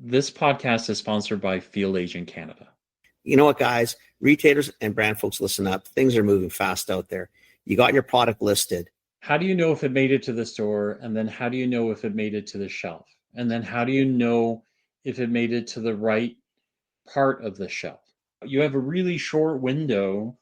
This podcast is sponsored by Field Agent Canada. You know what, guys? Retailers and brand folks, listen up. Things are moving fast out there. You got your product listed. How do you know if it made it to the store? And then how do you know if it made it to the shelf? And then how do you know if it made it to the right part of the shelf? You have a really short window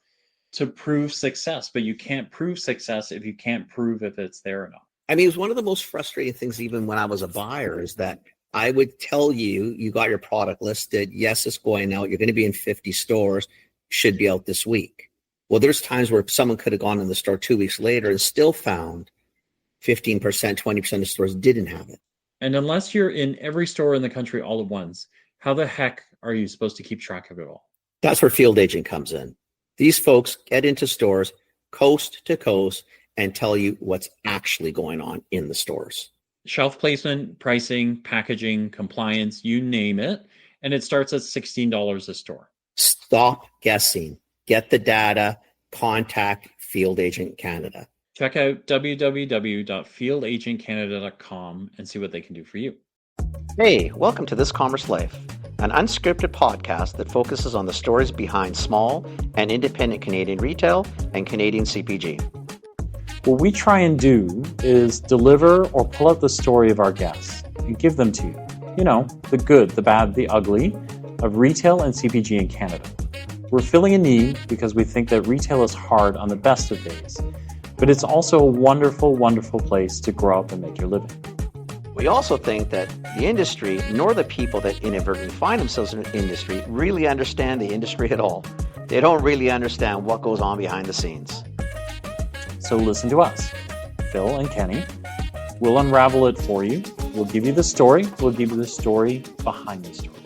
to prove success, but you can't prove success if you can't prove if it's there or not. I mean, it was one of the most frustrating things, even when I was a buyer, is that I would tell you, you got your product listed. Yes, it's going out. You're going to be in 50 stores. Should be out this week. Well, there's times where someone could have gone in the store 2 weeks later and still found 15%, 20% of stores didn't have it. And unless you're in every store in the country all at once, how the heck are you supposed to keep track of it all? That's where Field Agent comes in. These folks get into stores coast to coast and tell you what's actually going on in the stores. Shelf placement, pricing, packaging, compliance, you name it. And it starts at $16 a store. Stop guessing. Get the data. Contact Field Agent Canada. Check out www.fieldagentcanada.com and see what they can do for you. Hey, welcome to This Commerce Life, an unscripted podcast that focuses on the stories behind small and independent Canadian retail and Canadian CPG. What we try and do is deliver or pull out the story of our guests and give them to you. You know, the good, the bad, the ugly of retail and CPG in Canada. We're filling a need because we think that retail is hard on the best of days, but it's also a wonderful, wonderful place to grow up and make your living. We also think that the industry, nor the people that inadvertently find themselves in the industry, really understand the industry at all. They don't really understand what goes on behind the scenes. So listen to us, Phil and Kenny. We'll unravel it for you. We'll give you the story. We'll give you the story behind the story.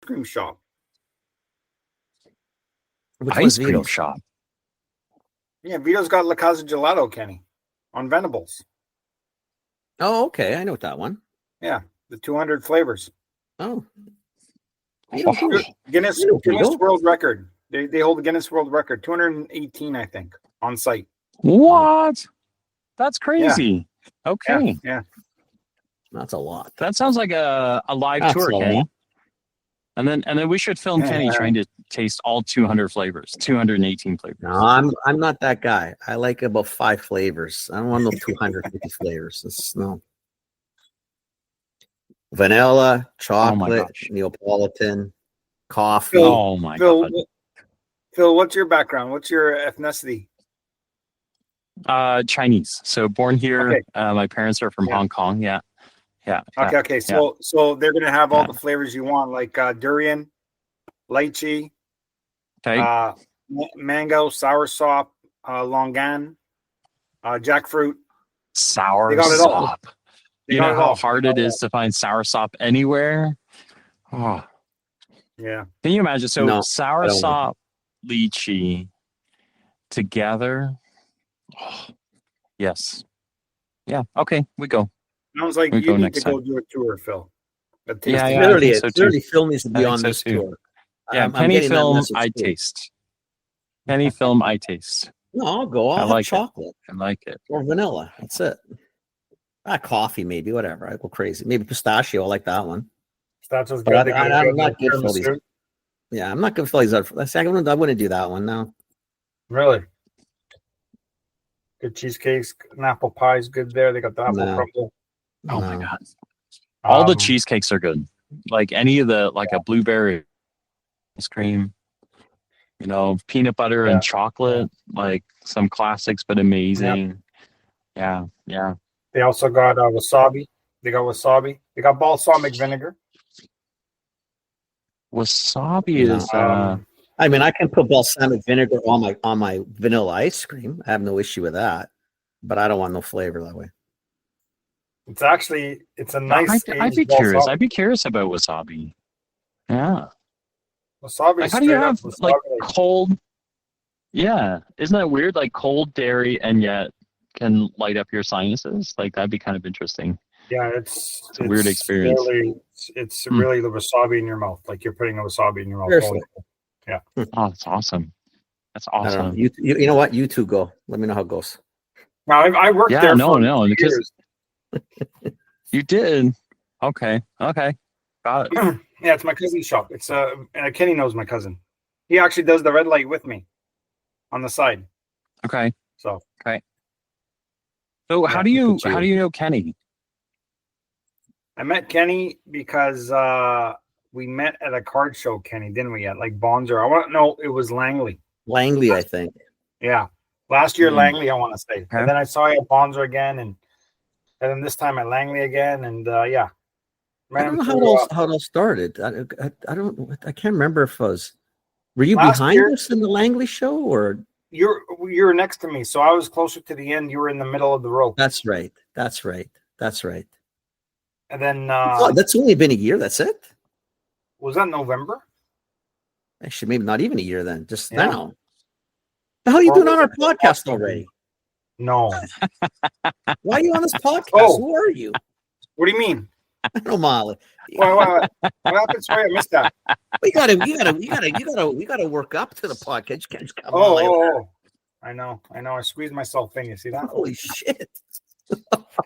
Ice cream shop. Which Ice one's cream Vito's? shop. Yeah, Vito's got La Casa Gelato, Kenny, on Venables. Oh, okay. I know that one. Yeah, the 200 flavors. Oh. Guinness Vito? World Record. They hold the Guinness World Record, 218, I think, on site. What? That's crazy. Okay. Yeah. That's a lot. That sounds like a live That's tour, a Kenny. lot. And then we should film Kenny trying to taste all 200 flavors, 218 flavors. No, I'm not that guy. I like about 5 flavors. I don't want no 250 flavors. No. Vanilla, chocolate, gosh. Neapolitan, coffee. Oh my God. Phil, what's your background? What's your ethnicity? Chinese. So born here. Okay. My parents are from Hong Kong. Yeah. Okay. So they're gonna have all the flavors you want, like durian, lychee, Okay. mango, soursop, longan, jackfruit. Sour They got it all. sop. You know how hard it is to find soursop anywhere? Oh, Yeah. can you imagine? So No, I soursop, lychee together. Oh, yes. Yeah. Okay. We go. Sounds like We you go need next to go time. do a tour, Phil. A Yeah, tasting. yeah. Literally, I think so too. literally, Phil needs to I be think on so this too. tour. Yeah. I'm Penny getting that film, message I too. taste. Penny film, I taste. No, I'll go. I'll I have like it. chocolate I like it. or vanilla. That's it. Coffee, maybe, whatever. I go crazy. Maybe pistachio. I like that one. That's what's But good. I'm not good for these. Tiramisu. Yeah, I'm not good for these. I wouldn't do that one. No. Really? Good cheesecakes, and apple pie's good there. They got the apple No. crumble. Oh my No. God. All the Um, cheesecakes are good. Like any of the, like a blueberry ice cream, peanut butter Yeah. and chocolate, like some classics, but amazing. Yeah. Yeah. They also got wasabi. They got wasabi. They got balsamic vinegar. Wasabi No. is, I mean, I can put balsamic vinegar on my vanilla ice cream. I have no issue with that, but I don't want no flavor that way. It's a nice. I'd be aged curious. wasabi. I'd be curious about wasabi. Yeah. Wasabi. Like, is how do you straight up have wasabi. like cold? Yeah, isn't that weird? Like cold dairy and yet can light up your sinuses. Like that'd be kind of interesting. Yeah, it's a weird experience. It's really the wasabi in your mouth. Like you're putting a wasabi in your mouth. Seriously. Oh, that's awesome. That's I don't know. awesome. You know what? You two go. Let me know how it goes. Now I worked Yeah, there no, for no, because- years. You did? Okay. Okay. Got it. Yeah, it's my cousin's shop. It's Kenny knows my cousin. He actually does the red light with me on the side. Okay. So Okay. So how do you know Kenny? I met Kenny because we met at a card show, Kenny, didn't we? At like Bonzer. It was Langley. Langley, I think. Yeah. Last year, Langley, I want to say. Okay. And then I saw you at Bonzer again, and then this time at Langley again, and yeah. I don't know how it all started. I can't remember if it was. Were you behind us in the Langley show, or you were next to me? So I was closer to the end. You were in the middle of the rope. That's right. And then that's only been a year. That's it. Was that November? Actually, maybe not even a year then. Just now. The hell are you doing on our podcast already? No. Why are you on this podcast? Who are you? What do you mean? I don't know, Molly. What happened? Sorry, I missed that. We gotta work up to the podcast. You can't just come I know. I squeezed myself in. You see that? Holy shit!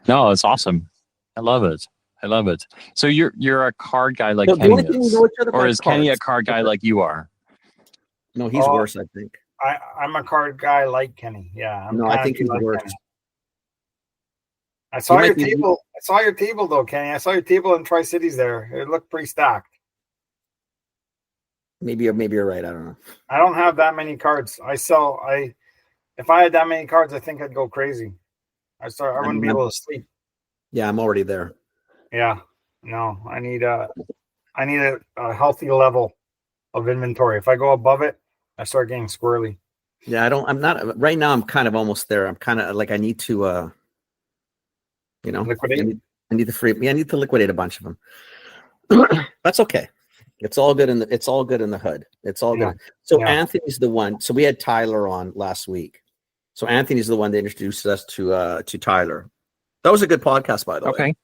No, it's awesome. I love it. So you're a card guy like Kenny is, or is Kenny a card guy like you are? No, he's worse. I think. I'm a card guy like Kenny. Yeah. I think he's worse. Kenny. I saw your table. I saw your table though, Kenny. I saw your table in Tri-Cities there. It looked pretty stacked. Maybe you're right. I don't know. I don't have that many cards. If I had that many cards, I think I'd go crazy. I wouldn't be able to sleep. Yeah, I'm already there. Yeah. No, I need a healthy level of inventory. If I go above it, I start getting squirrely. Yeah, I'm not right now. I'm kind of almost there. I'm kind of like I need to liquidate. I need to liquidate a bunch of them. That's okay. It's all good in the hood. It's all good. So Anthony's the one. So we had Tyler on last week. So Anthony's the one that introduced us to Tyler. That was a good podcast, by the way. Okay.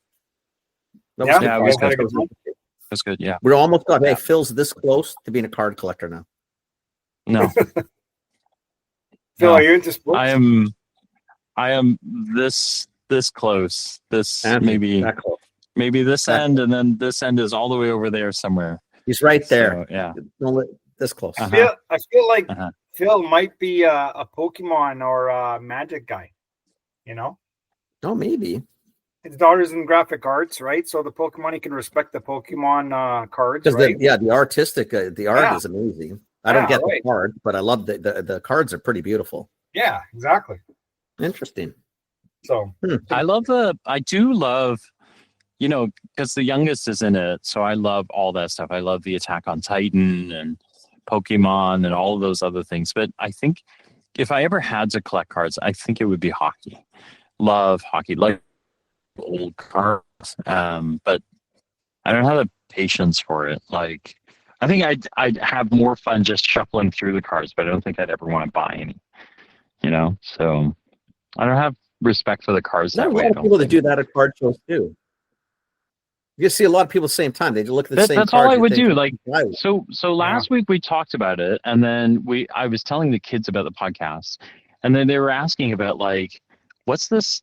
That was good. That's good. Yeah. We're almost done. Hey, Phil's this close to being a card collector now. No. Phil, are you into sports? I am this close. This Anthony, maybe this end, and then this end is all the way over there somewhere. He's right there. So, yeah. This close. I feel like Phil might be a Pokemon or a Magic guy. You know? Oh, maybe. His daughter's in graphic arts, right? So the Pokemon, he can respect the Pokemon cards, right? The artistic, the art is amazing. I don't get the card, but I love the cards are pretty beautiful. Yeah, exactly. Interesting. So I do love, because the youngest is in it. So I love all that stuff. I love the Attack on Titan and Pokemon and all of those other things. But I think if I ever had to collect cards, I think it would be hockey. Love hockey, like old cards. But I don't have the patience for it. Like, I think I'd have more fun just shuffling through the cards, but I don't think I'd ever want to buy any. So I don't have respect for the cards that way. There's a lot of people that do that at card shows too. You see a lot of people at the same time. They look at the same cards. That's all I would do. Like, so last week we talked about it, and then I was telling the kids about the podcast, and then they were asking about like, what's this?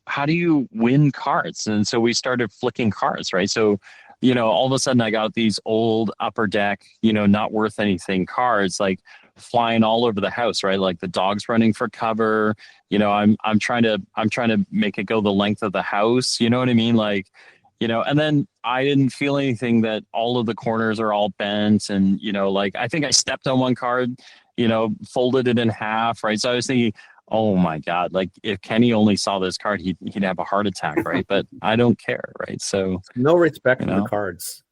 How do you win cards? And so we started flicking cards, right? So, all of a sudden I got these old Upper Deck, not worth anything cards, like flying all over the house, right? Like the dog's running for cover. I'm trying to make it go the length of the house. You know what I mean? Like, and then I didn't feel anything that all of the corners are all bent. And, like, I think I stepped on one card, folded it in half, right? So I was thinking, oh my God, like if Kenny only saw this card, he'd have a heart attack, right? But I don't care, right? So no respect for the cards.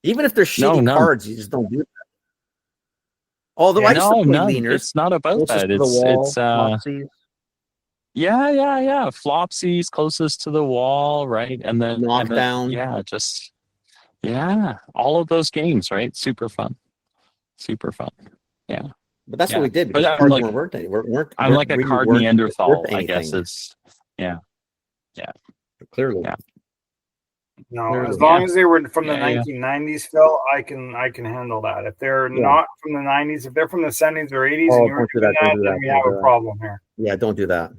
Even if they're shitty cards, you just don't do that. Although it's not about that. It's flopsies. Yeah. Flopsies closest to the wall, right? And then knockdown. All of those games, right? Super fun. Yeah. But that's what we did. Because I'm cards like, weren't I'm like a card Neanderthal, I guess. It's clearly. Yeah. No, as long as they were from the 1990s, Phil, I can handle that. If they're not from the 90s, if they're from the 70s or 80s, and you're doing that, then we have a problem here. Yeah, don't do that.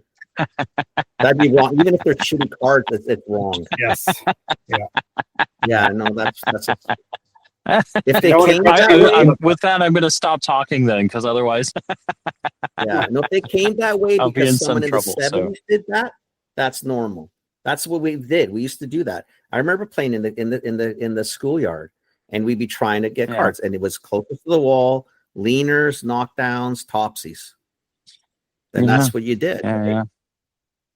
That'd be wrong. Even if they're shitty cards, it's wrong. Yes. Yeah, no, that's if they You know what came it- that way, with that, I'm going to stop talking then, because otherwise, yeah, no, if they came that way I'll be in because some someone in the trouble, so. 70s did that, that's normal. That's what we did. We used to do that. I remember playing in the schoolyard, and we'd be trying to get cards, and it was closest to the wall, leaners, knockdowns, topsies. And that's what you did. Yeah.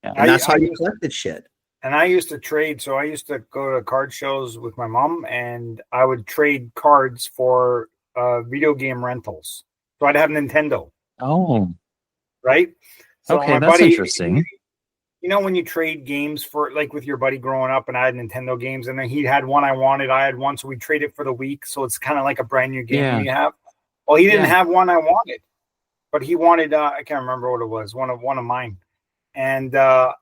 And that's how you collected shit. And I used to trade. So I used to go to card shows with my mom, and I would trade cards for video game rentals. So I'd have Nintendo. Oh, Right. So okay, my that's buddy, interesting. You know, when you trade games for, like, with your buddy growing up, and I had Nintendo games, and then he had one I wanted, I had one, so we trade it for the week. So it's kind of like a brand new game you have. Well, he didn't have one I wanted, but he wanted, I can't remember what it was, one of mine. And I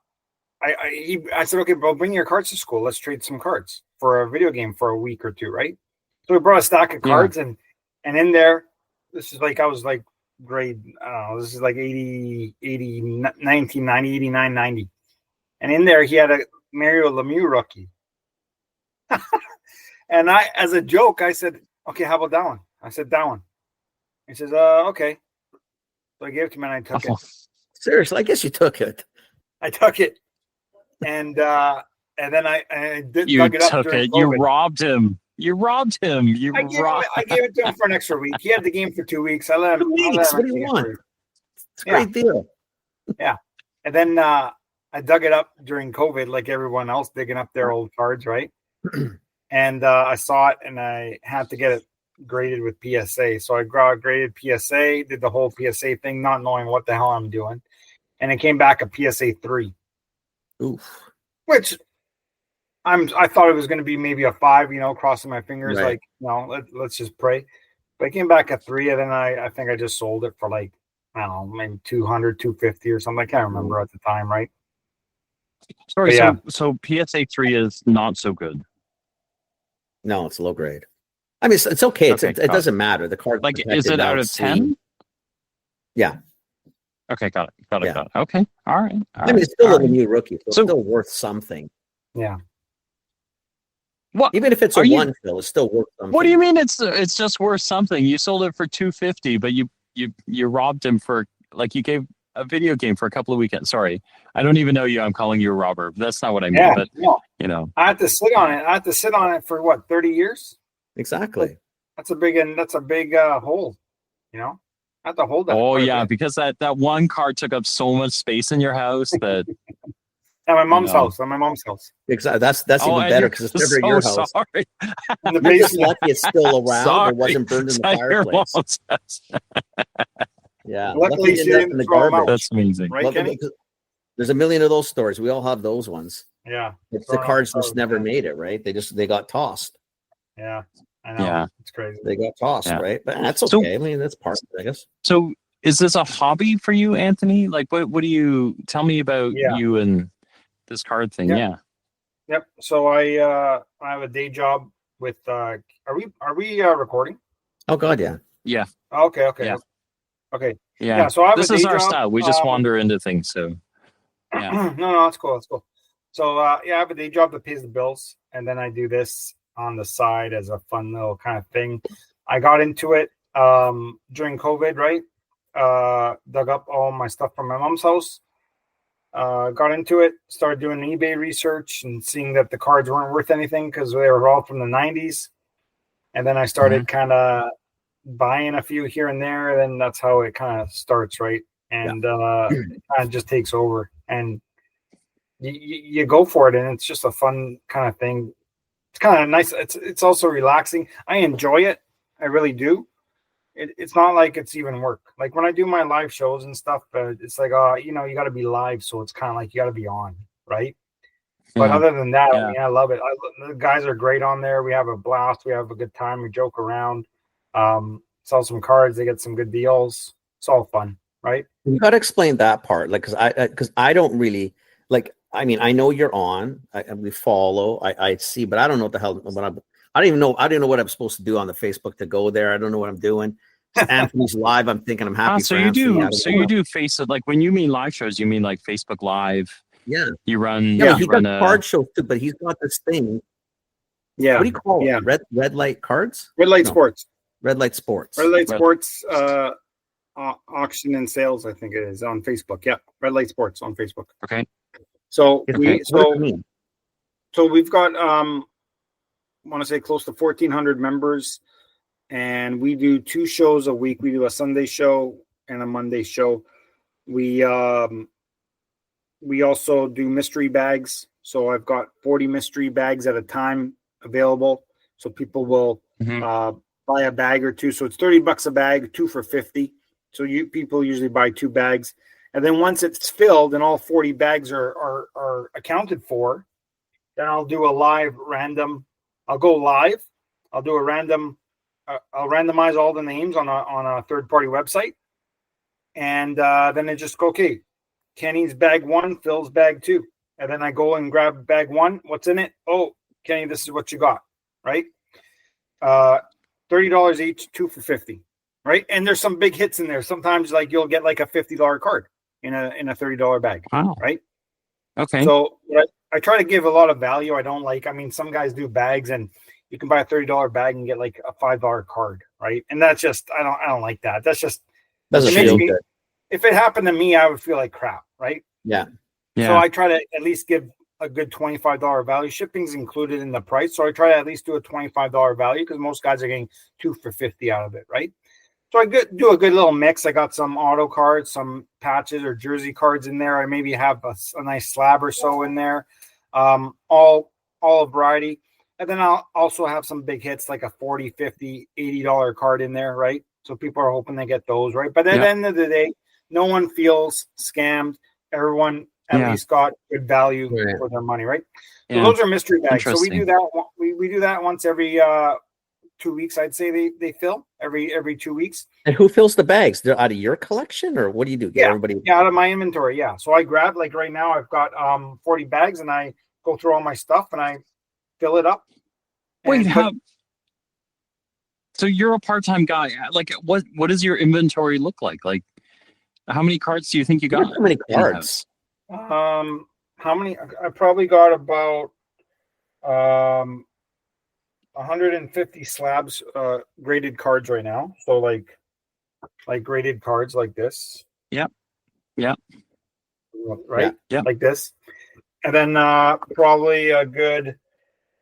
said, okay, bro, bring your cards to school. Let's trade some cards for a video game for a week or two, right? So we brought a stack of cards, and in there, this is like, I was like grade, I don't know, this is like 80, 1990, 89, 90. And in there, he had a Mario Lemieux rookie. And I, as a joke, I said, okay, how about that one? I said, that one. He says, okay. So I gave it to him, and I took it. Seriously, I guess you took it. I took it. And then I dug it up. Took it. You robbed him. You robbed him. I gave it to him for an extra week. He had the game for 2 weeks. I let him. What do you want? It's a great deal. Yeah. And then I dug it up during COVID, like everyone else digging up their old cards, right? And I saw it, and I had to get it graded with PSA. So I graded PSA, did the whole PSA thing, not knowing what the hell I'm doing. And it came back a PSA 3. Oof. Which I thought it was going to be maybe a 5, crossing my fingers, right. Like, let's just pray. But it came back a 3, and then I think I just sold it for like, I don't know, maybe 200, 250 or something. I can't remember at the time, right? Sorry, so PSA 3 is not so good. No, it's low grade. I mean, it's okay. It doesn't matter. The card, like, is it out of 10? Yeah. Okay, got it. Okay, all right. I mean, it's still a new rookie, so it's still worth something. Yeah. What? Even if it's a one fill, it's still worth something. What do you mean it's just worth something? You sold it for $250, but you robbed him for, like, you gave a video game for a couple of weekends. Sorry, I don't even know you. I'm calling you a robber. That's not what I mean. Yeah, but no. I had to sit on it. I had to sit on it for what, 30 years? Exactly. That's a big hole. I have to hold that. Oh yeah, because that one card took up so much space in your house that. At my mom's house. At my mom's house. Exactly. That's even better because it's never your house. Sorry. In the You're just basement. lucky it's still around or wasn't burned in the fireplace. Yeah. Luckily, she didn't in the throw 'em out. garbage. That's amazing. Right, Kenny? There's a million of those stories. We all have those ones. Yeah. It's the cards just never made it, right? They got tossed. Yeah. I know. Yeah. It's crazy. They got tossed, Yeah. right? But that's okay. So- I mean, that's part of it, I guess. So, is this a hobby for you, Anthony? Like, what do you tell me about you and this card thing? Yeah. Yeah. Yep. So I have a day job with are we recording? Oh God, yeah. Yeah. Okay. Yeah. Okay. Yeah. Yeah. So I have This a is day our job. style. We just wander into things. So, yeah. No, that's cool. That's cool. So I have a day job that pays the bills, and then I do this on the side as a fun little kind of thing. I got into it during COVID, right? Dug up all my stuff from my mom's house. Got into it, started doing eBay research and seeing that the cards weren't worth anything because they were all from the 90s. And then I started kind of buying a few here and there. And that's how it kind of starts, right? And it kind of just takes over. And you go for it, and it's just a fun kind of thing. It's kind of nice. It's also relaxing. I enjoy it. I really do. It's not like it's even work. Like when I do my live shows and stuff, it's like, you got to be live. So it's kind of like you got to be on, right? But other than that, I mean, I love it. The guys are great on there. We have a blast. We have a good time. We joke around. Sell some cards. They get some good deals. It's all fun, right? You got to explain that part, like, because I don't really like. I mean, I know you're on. We follow. I see, but I don't know what the hell. I don't even know. I don't know what I'm supposed to do on the Facebook to go there. I don't know what I'm doing. Anthony's live. I'm thinking I'm happy. So for you Anthony. do. So you do face it. Like when you mean live shows, you mean like Facebook Live. Yeah. You run. Yeah. He's got run card shows too, but he's got this thing. Yeah. What do you call Yeah. it? Red light cards? Red Light Sports. Red light sports. Red Light Sports auction and sales, I think it is on Facebook. Yeah. Red Light Sports on Facebook. Okay. So Okay. we What does it mean? so we've got I want to say close to 1,400 members, and we do 2 shows a week. We do a Sunday show and a Monday show. We also do mystery bags. So I've got 40 mystery bags at a time available. So people will buy a bag or 2. So it's $30 a bag, 2 for $50. So people usually buy 2 bags. And then once it's filled and all 40 bags are accounted for, then I'll do a live random. I'll go live. I'll do a random. I'll randomize all the names on a third-party website. And then it just go, okay, Kenny's bag 1, Phil's bag 2. And then I go and grab bag 1. What's in it? Oh, Kenny, this is what you got, right? $30 each, 2 for $50, right? And there's some big hits in there. Sometimes like you'll get like a $50 card in a $30 bag, right? Okay. So I try to give a lot of value. Some guys do bags and you can buy a $30 bag and get like a $5 card, right? And that's just I don't like that. That's just Doesn't feel good. If it happened to me, I would feel like crap, right? Yeah. So I try to at least give a good $25 value. Shipping's included in the price, so I try to at least do a $25 value because most guys are getting 2 for $50 out of it, right? So I do a good little mix. I got some auto cards, some patches or jersey cards in there. I maybe have a nice slab or so in there, all a variety. And then I'll also have some big hits like a $40, $50, $80 card in there, right? So people are hoping they get those, right? But at the end of the day, no one feels scammed. Everyone at least got good value for their money, right? So those are mystery bags. So we do that. We do that once every 2 weeks. I'd say they fill every 2 weeks. And who fills the bags? They're out of your collection, or what do you do? Get everybody? Yeah, out of my inventory. Yeah. So I grab, like right now, I've got 40 bags, and I go through all my stuff and I fill it up. Wait, so you're a part-time guy. Like, what does your inventory look like? Like, how many cards do you think you got? How many cards? How many? I probably got about 150 slabs, graded cards right now. So like graded cards like this. Yep. Right. Yeah. Like this, and then probably a good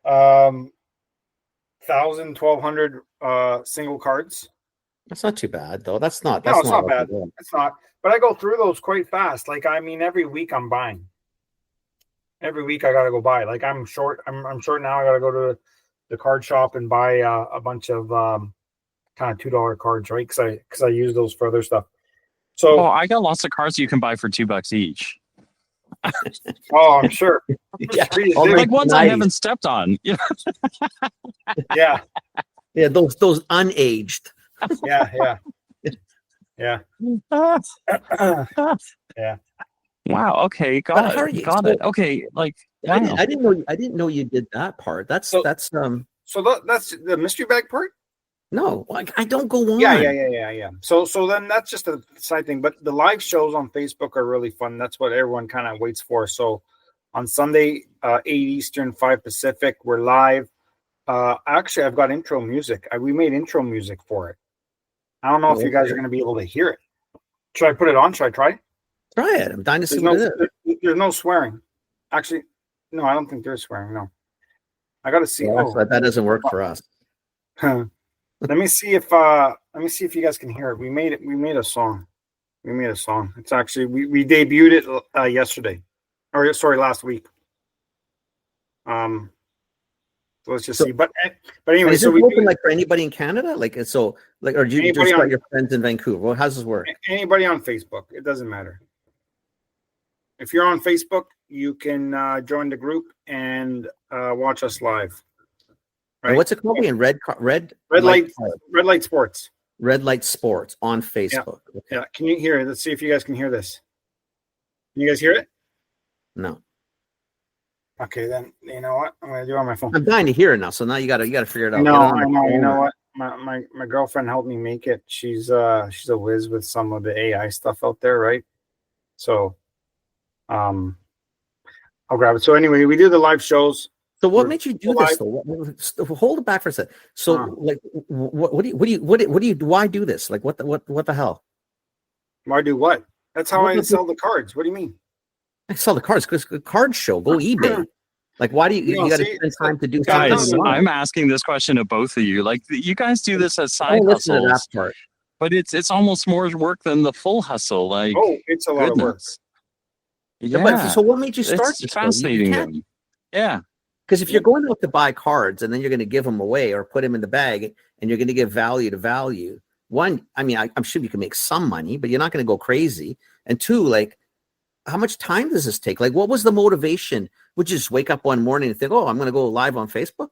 1,000-1,200 single cards. That's not too bad, though. It's not bad. It's not. But I go through those quite fast. Like, I mean, every week I'm buying. Every week I got to go buy. Like, I'm short. I'm short now. I got to go to the card shop and buy a bunch of kind of $2 cards, right? Because I use those for other stuff. So, I got lots of cards you can buy for $2 each. I'm sure. Like ones I haven't stepped on. Yeah. Yeah, those unaged. Yeah. Yeah. Wow. Okay. Got it. Okay. Like, wow. I didn't know you did that part. That's So that's the mystery bag part. No, I don't go on. Yeah. So then that's just a side thing. But the live shows on Facebook are really fun. That's what everyone kind of waits for. So on Sunday, 8 Eastern, 5 Pacific, we're live. Actually, I've got intro music. We made intro music for it. I don't know if you guys are going to be able to hear it. Should I put it on? Should I try? Try it. I'm dying to see what it is. There's no swearing. Actually, no, I don't think there's swearing. No. I got to see. That doesn't work for us. Let me see if you guys can hear it. We made a song. It's actually we debuted it yesterday, or sorry, last week. So let's just see. But anyway, is it open like for anybody in Canada? Like, or do you just got your friends in Vancouver? Well, how does this work? Anybody on Facebook? It doesn't matter. If you're on Facebook, you can join the group and watch us live. Right? And what's it called again? Red Light Sports. Red Light Sports on Facebook. Yeah. Okay. Yeah. Can you hear it? Let's see if you guys can hear this. Can you guys hear it? No. Okay, then you know what I'm gonna do on my phone. I'm dying to hear it now. So now you gotta figure it out. No, I know. You know what? my girlfriend helped me make it. She's a whiz with some of the AI stuff out there, right? So, I'll grab it. So anyway, we do the live shows. So what made you do this though? Hold it back for a second. So like, what do you why do this? Like, what the hell? Why do what? That's how I sell the cards. What do you mean? I sell the cards because the card show. Go eBay. Like, why do you got to spend time to do guys? something? I'm asking this question of both of you. Like, you guys do this as side hustles, but it's almost more work than the full hustle. Like, it's a lot of work. Yeah. But, so what made you start? It's fascinating. Yeah. Because if you're going out to buy cards and then you're going to give them away or put them in the bag and you're going to give value to value, one, I mean, I'm sure you can make some money, but you're not going to go crazy. And two, like, how much time does this take? Like, what was the motivation? Would you just wake up one morning and think, oh, I'm going to go live on Facebook?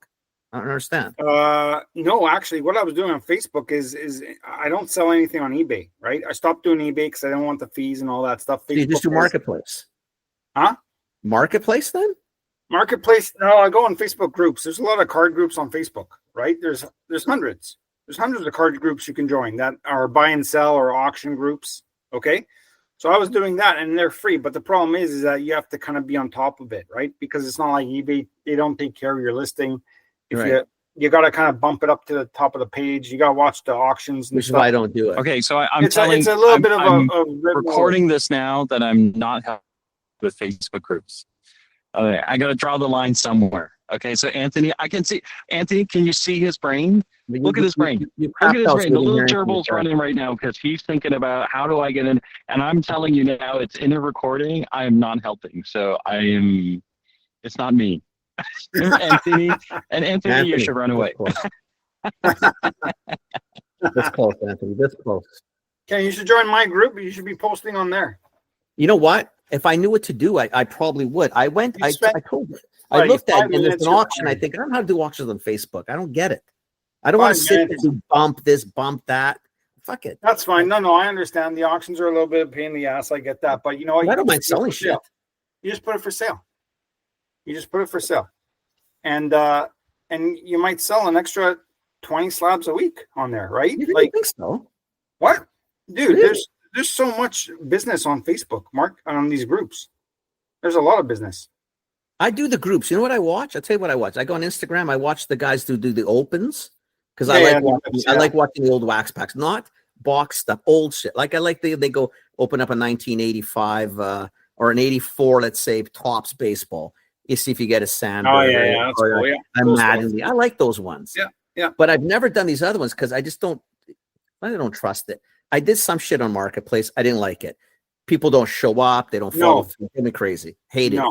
I don't understand. No, actually, what I was doing on Facebook is I don't sell anything on eBay, right? I stopped doing eBay because I don't want the fees and all that stuff. So you just do Marketplace? Huh? Marketplace then? Marketplace? No, I go on Facebook groups. There's a lot of card groups on Facebook, right? There's hundreds. There's hundreds of card groups you can join that are buy and sell or auction groups. Okay. So I was doing that and they're free. But the problem is that you have to kind of be on top of it, right? Because it's not like eBay. They don't take care of your listing. If you got to kind of bump it up to the top of the page. You got to watch the auctions. Which is why I don't do it. Okay. So it's a little bit of a recording this now that I'm not helping with Facebook groups. Okay, I got to draw the line somewhere. Okay, so Anthony, I can see Anthony. Can you see his brain? Look at his brain. Look at his brain. The little gerbil's running right now because he's thinking about how do I get in. And I'm telling you now, it's in a recording. I am not helping. So I am. It's not me, Anthony. And Anthony, you should run away. This close, Anthony. This close. Okay, you should join my group. You should be posting on there. You know what? If I knew what to do, I probably would. I looked at it, and there's an auction. I think I don't know how to do auctions on Facebook. I don't get it. I don't want to sit and do bump this, bump that. Fuck it. That's fine. No, I understand. The auctions are a little bit of a pain in the ass. I get that. But you know what? I don't mind selling shit. You just put it for sale. And you might sell an extra 20 slabs a week on there, right? You really think so? What? Dude, really? There's so much business on Facebook, Mark, on these groups. There's a lot of business. I do the groups. You know what I watch? I'll tell you what I watch. I go on Instagram. I watch the guys who do the opens because I like watching the old wax packs, not box stuff, old shit. Like I like they go open up a 1985 or an 84, let's say, Topps baseball. You see if you get a Sandberg. Oh yeah, that's cool. Yeah. I like those ones. Yeah. But I've never done these other ones because I don't trust it. I did some shit on Marketplace. I didn't like it. People don't show up. They don't follow through. Get me crazy. Hate it.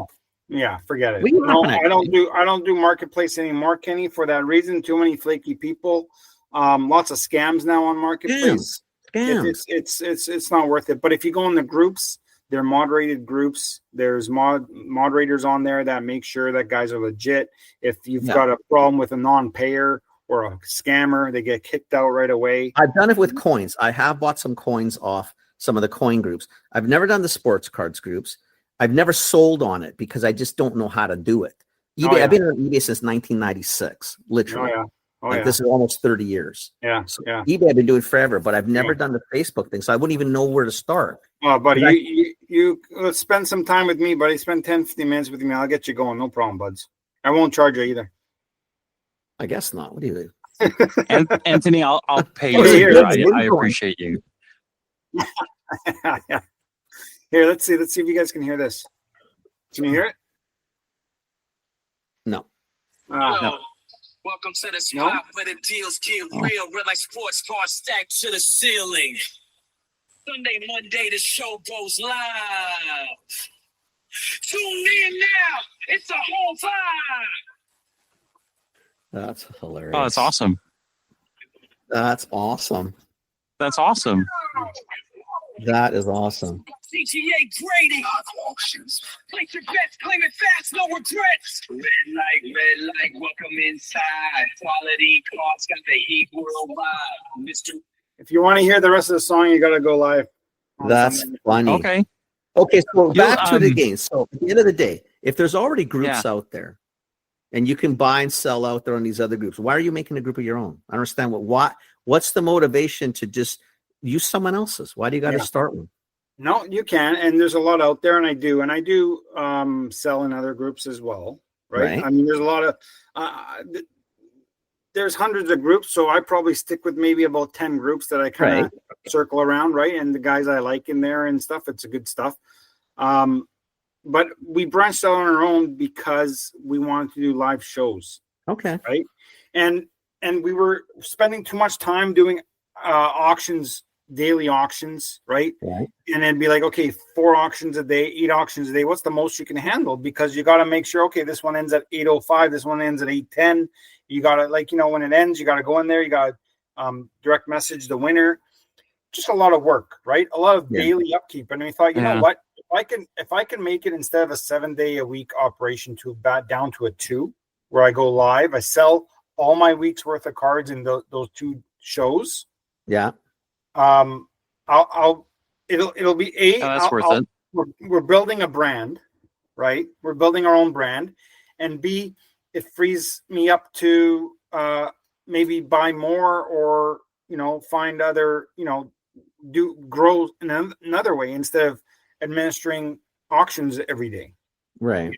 Yeah, forget it. No, I don't do Marketplace anymore, Kenny, for that reason. Too many flaky people. Lots of scams now on Marketplace. Scams. It's not worth it. But if you go in the groups, they're moderated groups. There's moderators on there that make sure that guys are legit. If you've got a problem with a non-payer or a scammer, they get kicked out right away. I've done it with coins. I have bought some coins off some of the coin groups. I've never done the sports cards groups. I've never sold on it because I just don't know how to do it. eBay, I've been on eBay since 1996, literally. This is almost 30 years. eBay I've been doing forever, but I've never done the Facebook thing, so I wouldn't even know where to start. Oh, buddy, you let's spend some time with me, buddy. Spend 10, 15 minutes with me. I'll get you going. No problem, buds. I won't charge you either. I guess not. What do you do? Anthony, I'll pay you. I appreciate you. Here, let's see if you guys can hear this. Can you hear it? No. No. Welcome to the spot where the deals get real like sports cars stacked to the ceiling. Sunday, Monday, the show goes live. Tune in now. It's a whole vibe. That's hilarious. Oh, that's awesome. That's awesome. That's awesome. That is awesome. CGA grading. Place your bets, claim it fast, no regrets. Red light, welcome inside. Quality cards got the heat worldwide. Mr. If you want to hear the rest of the song, you got to go live. That's funny. Okay, so back to the game. So at the end of the day, if there's already groups out there, and you can buy and sell out there on these other groups. Why are you making a group of your own? I don't understand what's the motivation to just use someone else's? Why do you got to start one? No, you can, and there's a lot out there, and I do sell in other groups as well, right? I mean, there's a lot of there's hundreds of groups, so I probably stick with maybe about 10 groups that I kind of circle around, right? And the guys I like in there and stuff, it's a good stuff. But we branched out on our own because we wanted to do live shows. Okay. Right. And we were spending too much time doing auctions, daily auctions, right? And then be like, okay, 4 auctions a day, 8 auctions a day. What's the most you can handle? Because you got to make sure, okay, this one ends at 8:05, this one ends at 8:10. You got to, like, when it ends, you got to go in there, you got to direct message the winner. Just a lot of work, right? A lot of daily upkeep. And we thought, you know what? If I can make it, instead of a 7-day-a-week operation, down to a 2, where I go live, I sell all my week's worth of cards in those 2 shows. Yeah. It'll be that's worth it. We're building a brand, right? We're building our own brand, and B, it frees me up to maybe buy more, or find other, grow in another way instead of administering auctions every day. Right.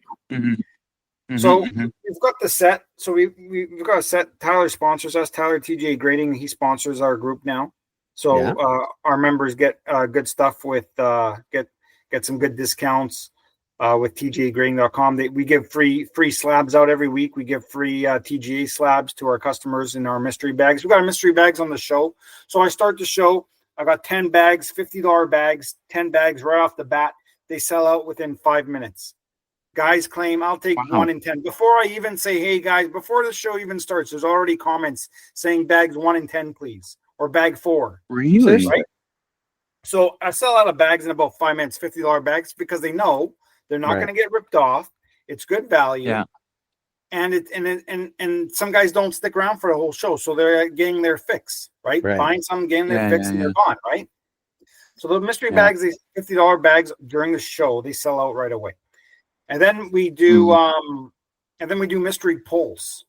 So we've got the set. So we've got a set. Tyler sponsors us. Tyler TJ Grading. He sponsors our group now. So our members get good stuff with get some good discounts with tjgrading.com. We give free slabs out every week. We give free TGA slabs to our customers in our mystery bags. We've got mystery bags on the show. So I start the show. I got 10 bags, $50 bags, 10 bags right off the bat. They sell out within 5 minutes. Guys claim, I'll take 1 in 10. Before I even say, hey guys, before the show even starts, there's already comments saying bags 1 in 10, please, or bag 4. Really? Right? So I sell out of bags in about 5 minutes, $50 bags, because they know they're not going to get ripped off. It's good value. Yeah. And some guys don't stick around for the whole show, so they're getting their fix, right? Buying some, getting their fix, and they're gone, right? So the mystery bags, these $50 bags during the show, they sell out right away. And then we do mystery pulls.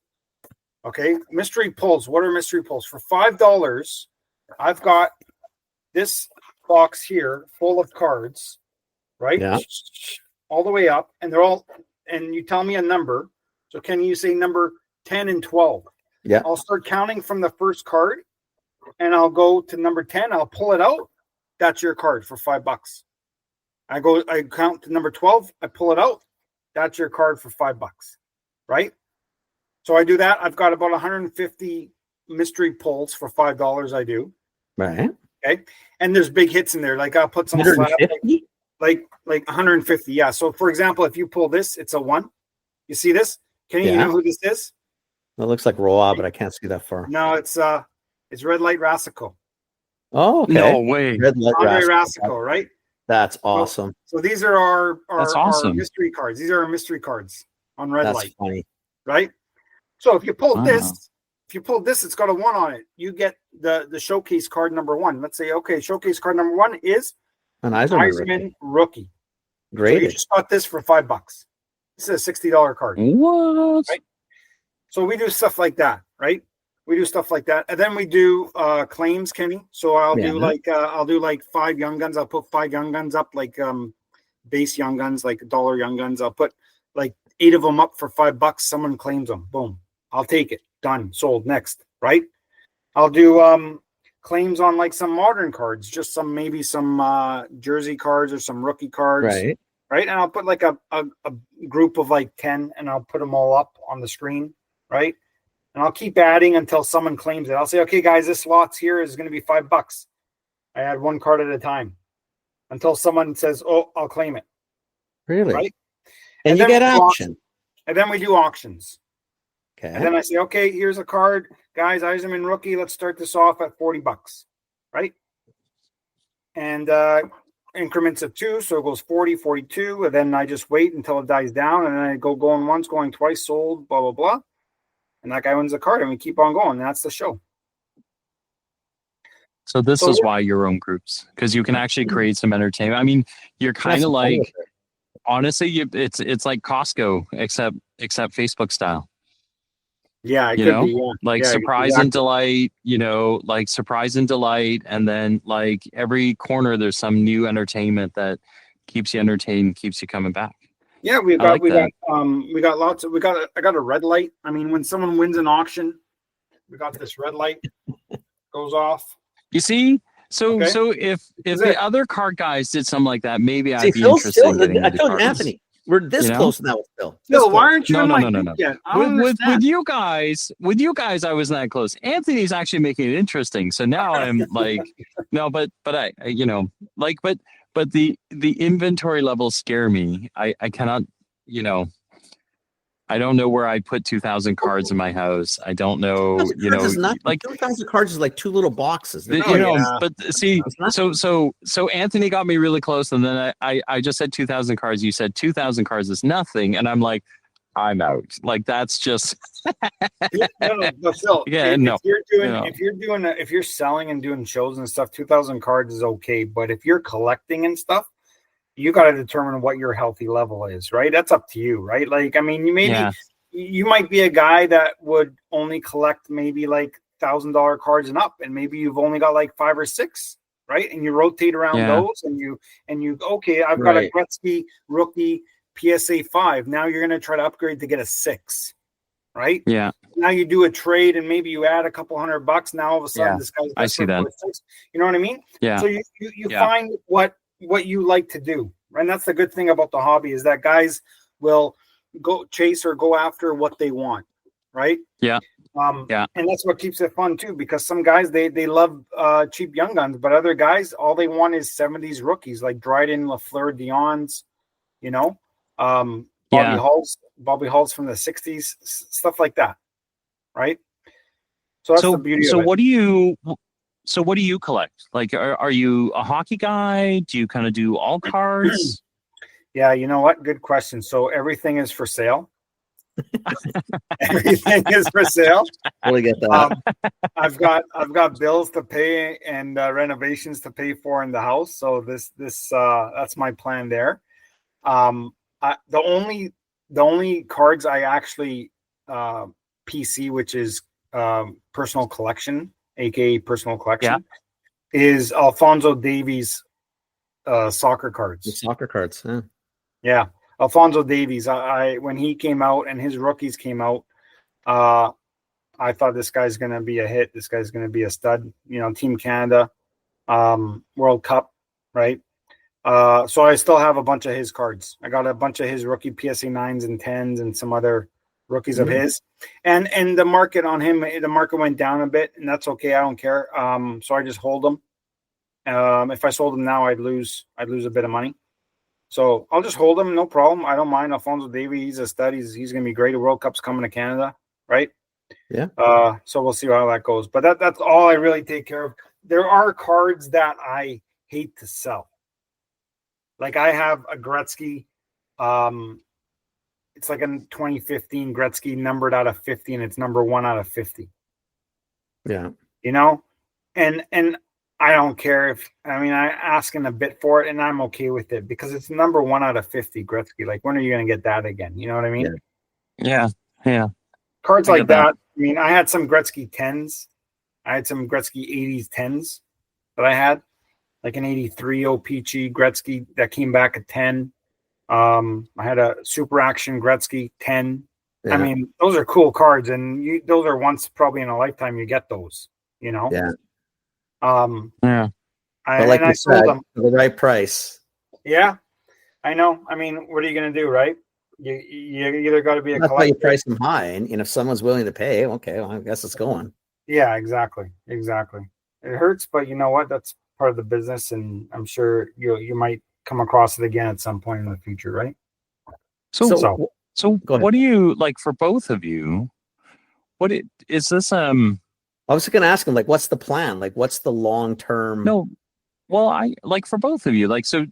Okay, mystery pulls. What are mystery pulls? For $5, I've got this box here full of cards, right? Yeah. All the way up, and they're all. And you tell me a number. So can you say number 10 and 12? Yeah. I'll start counting from the first card, and I'll go to number 10. I'll pull it out. That's your card for $5. I count to number 12. I pull it out. That's your card for $5, right? So I do that. I've got about 150 mystery pulls for $5. I do. Right. Okay. And there's big hits in there. Like I'll put some slab, like 150. Yeah. So for example, if you pull this, it's a 1. You see this? Can you know who this is? It looks like Roa, but I can't see that far. No, it's Red Light Rassico. Oh, okay. No way. Red Light Andre Rassico, right? That's awesome. So these are our awesome. mystery cards. These are our mystery cards on Red That's Light. funny. Right? So if you pull this, it's got a 1 on it. You get the showcase card number 1. Let's say, okay, showcase card number 1 is an Eisman rookie. Great. So you just got this for $5. This is a $60 card. What? Right? So we do stuff like that, right? We do stuff like that, and then we do claims, Kenny. So I'll do like 5 Young Guns. I'll put 5 Young Guns up, like base Young Guns, like $1 Young Guns. I'll put like 8 of them up for $5. Someone claims them. Boom. I'll take it. Done. Sold. Next. Right. I'll do claims on like some modern cards, just some jersey cards or some rookie cards. Right. Right. And I'll put like a group of like 10, and I'll put them all up on the screen. Right. And I'll keep adding until someone claims it. I'll say, okay, guys, this slot's here is going to be $5. I add 1 card at a time until someone says, oh, I'll claim it. Really? Right. And you get action. And then we do auctions. Okay. And then I say, okay, here's a card. Guys, Eisman rookie. Let's start this off at $40. Right. And increments of 2. So it goes 40, 42. And then I just wait until it dies down. And then I go going once, going twice, sold, blah, blah, blah. And that guy wins the card, and we keep on going. That's the show. So this is why your own groups, because you can actually create some entertainment. I mean, you're kind of like, honestly, it's like Costco, except Facebook style. Yeah, it You could know, be. Yeah. like Yeah, surprise exactly. and delight, like surprise and delight. And then like every corner, there's some new entertainment that keeps you entertained, keeps you coming back. Yeah, I like that. we got lots of I got a red light. I mean, when someone wins an auction, we got this red light goes off. You see? So Okay. if Is the it? other card guys did something like that, maybe See, I'd be Phil's interested still. in getting I into told you, cards. Anthony, we're this You know? close now with Phil. This Phil, why close. aren't you in my group yet? I don't With understand. you guys, I wasn't that close. Anthony's actually making it interesting. So now I'm like, no, but I like, but the inventory levels scare me. I cannot, I don't know where I put 2,000 cards in my house. I don't know, 2,000 cards is nothing. like 2,000 cards is like 2 little boxes. yeah. but see, It's not- so Anthony got me really close, and then I just said 2,000 cards. You said 2,000 cards is nothing, and I'm like, I'm out. Like that's just No, but still, Yeah, if, no, if you're doing, no. if you're selling and doing shows and stuff, 2,000 cards is okay. But if you're collecting and stuff, you got to determine what your healthy level is, right? That's up to you, right? Like, I mean, you might be a guy that would only collect maybe like $1,000 cards and up, and maybe you've only got like 5 or 6, right? And you rotate around those, and you okay, I've got a Gretzky rookie PSA 5. Now you're going to try to upgrade to get a 6, right? Yeah. Now you do a trade, and maybe you add a couple $100. Now all of a sudden, this guy's I see that. for a 6. You know what I mean? Yeah. So you find what you like to do, and that's the good thing about the hobby is that guys will go chase or go after what they want, right? Yeah. And that's what keeps it fun too, because some guys they love cheap young guns, but other guys all they want is 70s rookies like Dryden, Lafleur, Dion's, Bobby Hall's from the 60s, stuff like that, right? So that's the beauty of it. What do you collect? Like, are you a hockey guy? Do you kind of do all cards? Yeah, you know what? Good question. So everything is for sale. Everything is for sale. Totally get that. I've got bills to pay and renovations to pay for in the house. So this that's my plan there. The only cards I actually PC, which is personal collection, aka personal collection, is Alphonso Davies soccer cards. The soccer cards, yeah. Yeah, Alphonso Davies. I when he came out and his rookies came out, I thought this guy's going to be a hit. This guy's going to be a stud. Team Canada, World Cup, right? So I still have a bunch of his cards. I got a bunch of his rookie PSA 9s and 10s and some other rookies of his. And the market on him, the market went down a bit, and that's okay. I don't care. So I just hold them. If I sold them now, I'd lose a bit of money. So I'll just hold him, no problem. I don't mind. Alphonso Davies, he's a stud. He's going to be great. The World Cup's coming to Canada, right? Yeah. So we'll see how that goes. But that's all I really take care of. There are cards that I hate to sell. Like I have a Gretzky. It's like a 2015 Gretzky numbered out of 50, and it's number 1 out of 50. Yeah. And I don't care I asking a bit for it, and I'm okay with it because it's number 1 out of 50 Gretzky. Like, when are you going to get that again? You know what I mean? Yeah. Cards like that. I mean, I had some Gretzky 10s. I had some Gretzky 80s 10s that I had, like an 83 OPG Gretzky that came back at 10. I had a Super Action Gretzky 10. Yeah. I mean, those are cool cards, and those are once probably in a lifetime you get those, Yeah. But like you said, for the right price. Yeah, I know. I mean, what are you going to do, right? You either got to be a collector. That's why you price them high, and if someone's willing to pay, okay, well, I guess it's going. Yeah, exactly. It hurts, but you know what? That's part of the business, and I'm sure you might come across it again at some point in the future, right? So what do you like for both of you? What is this? I was going to ask him, like, what's the plan? Like, what's the long term? No, well, I like for both of you, like, so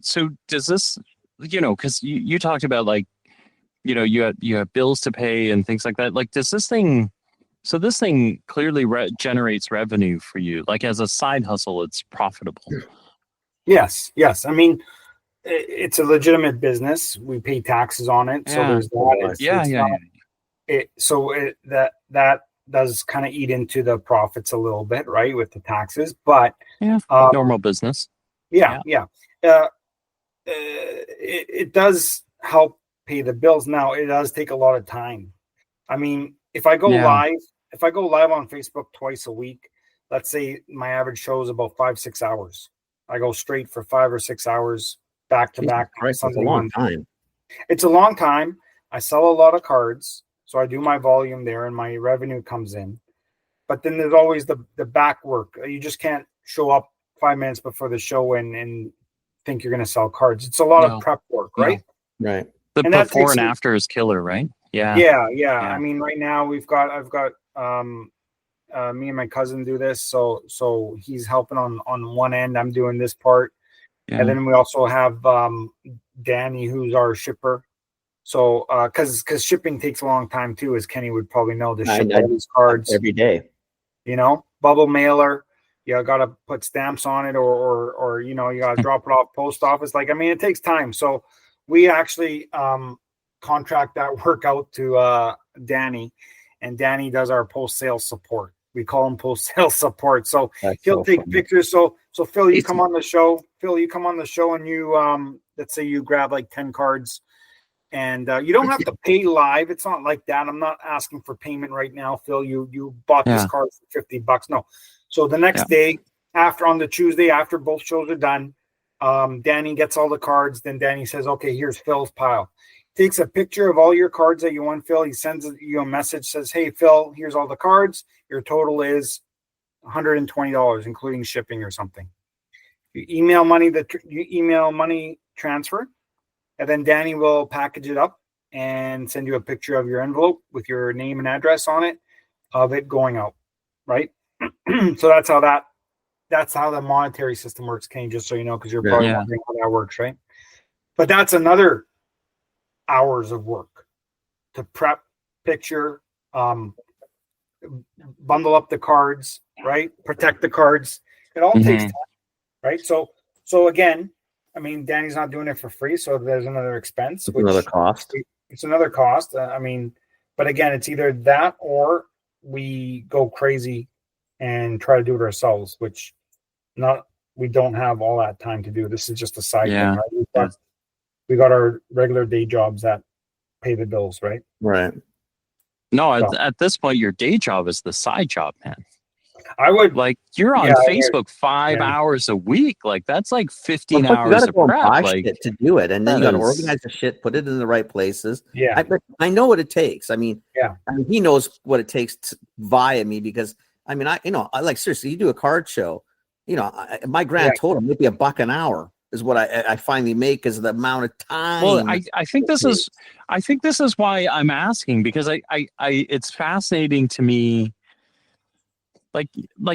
does this, because you talked about like, you have bills to pay and things like that. Like, does this thing? So this thing clearly generates revenue for you. Like, as a side hustle, it's profitable. Yes. I mean, it's a legitimate business. We pay taxes on it, so there's that. The that does kind of eat into the profits a little bit, right, with the taxes. But normal business. Yeah. It does help pay the bills. Now, it does take a lot of time. I mean, if I go live on Facebook twice a week, let's say my average show is about 5-6 hours. I go straight for 5 or 6 hours back to back. It's a long time. It's a long time. I sell a lot of cards, so I do my volume there and my revenue comes in. But then there's always the back work. You just can't show up 5 minutes before the show and think you're going to sell cards. It's a lot of prep work, right? Right. The before and after is killer, right? Yeah. I mean, right now I've got me and my cousin do this, so he's helping on one end. I'm doing this part, and then we also have Danny, who's our shipper. So because shipping takes a long time too, as Kenny would probably know, to ship all these cards every day. Bubble mailer. You got to put stamps on it, or you got to drop it off post office. It takes time. So we actually contract that work out to Danny, and Danny does our post sales support. We call him post sales support. So he'll take pictures. So Phil, you come on the show. And you let's say you grab 10 cards, and you don't have to pay live. It's not like that. I'm not asking for payment right now, Phil. You bought this card for $50. No. So the next day, on the Tuesday after both shows are done, Danny gets all the cards. Then Danny says, "Okay, here's Phil's pile." Takes a picture of all your cards that you won, Phil. He sends you a message, says, "Hey, Phil, here's all the cards. Your total is $120, including shipping or something." You email money transfer, and then Danny will package it up and send you a picture of your envelope with your name and address on it of it going out, right? So that's how the monetary system works, Kenny, just so you know, because you're probably wondering how that works, right? But that's another hours of work to prep, picture, bundle up the cards, right? Protect the cards. It all takes time, right? So again, I mean, Danny's not doing it for free, so there's another expense. Another cost. It's another cost. But again, it's either that or we go crazy and try to do it ourselves, which we don't have all that time to do. This is just a side thing, right? We got our regular day jobs that pay the bills, right? Right. No, at this point, your day job is the side job, man. I would you're on Facebook 5 hours a week. That's 15 hours of prep. Shit to do it, and then you got to organize the shit, put it in the right places. Yeah, I know what it takes. I mean, he knows what it takes via me, because I seriously, you do a card show, my grand total might be $1 an hour is what I finally make, is the amount of time. Well, I think this is why I'm asking, because I it's fascinating to me.